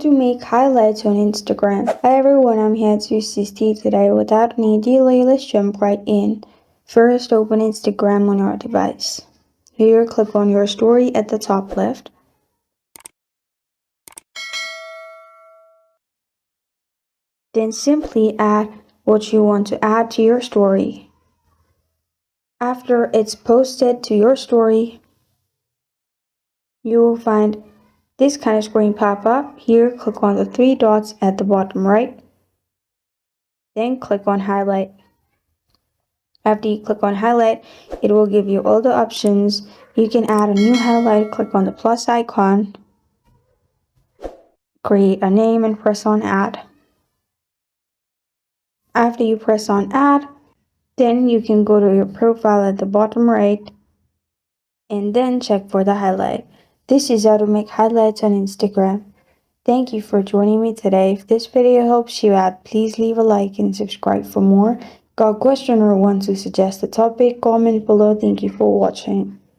to make highlights on Instagram. Hi everyone, I'm here to assist you today. Without any delay, let's jump right in. First, open Instagram on your device. Here, click on your story at the top left. Then simply add what you want to add to your story. After it's posted to your story, you will find this kind of screen pop up. Here, click on the three dots at the bottom right. Then click on highlight. After you click on highlight, it will give you all the options. You can add a new highlight, click on the plus icon, create a name and press on add. After you press on add, then you can go to your profile at the bottom right and then check for the highlight. This is how to make highlights on Instagram. Thank you for joining me today. If this video helps you out, please leave a like and subscribe for more. Got a question or want to suggest a topic? Comment below. Thank you for watching.